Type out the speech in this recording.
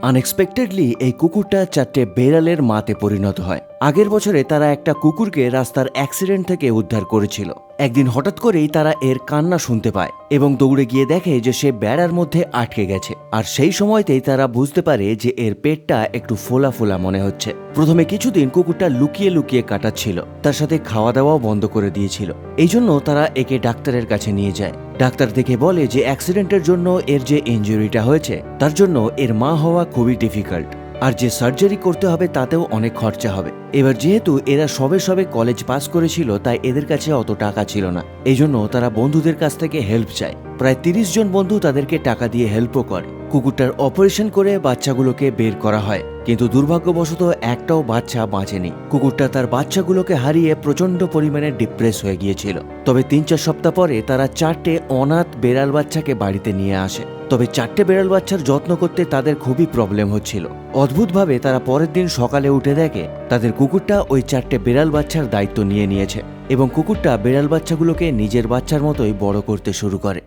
Unexpectedly এই কুকুরটা 4টে বেড়ালের মাতে পরিণত হয়। আগের বছরে তারা একটা কুকুরকে রাস্তার অ্যাক্সিডেন্ট থেকে উদ্ধার করেছিল। একদিন হঠাৎ করেই তারা এর কান্না শুনতে পায় এবং দৌড়ে গিয়ে দেখে যে সে বেড়ার মধ্যে আটকে গেছে। আর সেই সময়তেই তারা বুঝতে পারে যে এর পেটটা একটু ফোলা ফোলা মনে হচ্ছে। প্রথমে কিছুদিন কুকুরটা লুকিয়ে লুকিয়ে কাটাচ্ছিল, তার সাথে খাওয়া দাওয়াও বন্ধ করে দিয়েছিল। এই জন্য তারা একে ডাক্তারের কাছে নিয়ে যায়। ডাক্তার দেখে বলে যে অ্যাক্সিডেন্টের জন্য এর যে ইনজুরিটা হয়েছে তার জন্য এর মা হওয়া খুবই ডিফিকাল্ট, আর যে সার্জারি করতে হবে তাতেও অনেক খরচা হবে। এবার যেহেতু এরা সবে সবে কলেজ পাস করেছিল তাই এদের কাছে অত টাকা ছিল না, এই জন্য তারা বন্ধুদের কাছ থেকে হেল্প চায়। প্রায় 30 জন বন্ধু তাদেরকে টাকা দিয়ে হেল্পও করে। কুকুরটার অপারেশন করে বাচ্চাগুলোকে বের করা হয়, কিন্তু দুর্ভাগ্যবশত একটাও বাচ্চা বাঁচেনি। কুকুরটা তার বাচ্চাগুলোকে হারিয়ে প্রচন্ড পরিমাণে ডিপ্রেস হয়ে গিয়েছিল। তবে 3-4 সপ্তাহ পরে তারা 4টে অনাথ বেড়াল বাচ্চাকে বাড়িতে নিয়ে আসে। তবে 4টে বেড়াল বাচ্চার যত্ন করতে তাদের খুবই প্রবলেম হচ্ছিল। অদ্ভুতভাবে তারা পরের দিন সকালে উঠে দেখে তাদের কুকুরটা ওই 4টে বেড়াল বাচ্চার দায়িত্ব নিয়ে নিয়েছে এবং কুকুরটা বেড়াল বাচ্চাগুলোকে নিজের বাচ্চার মতোই বড় করতে শুরু করে।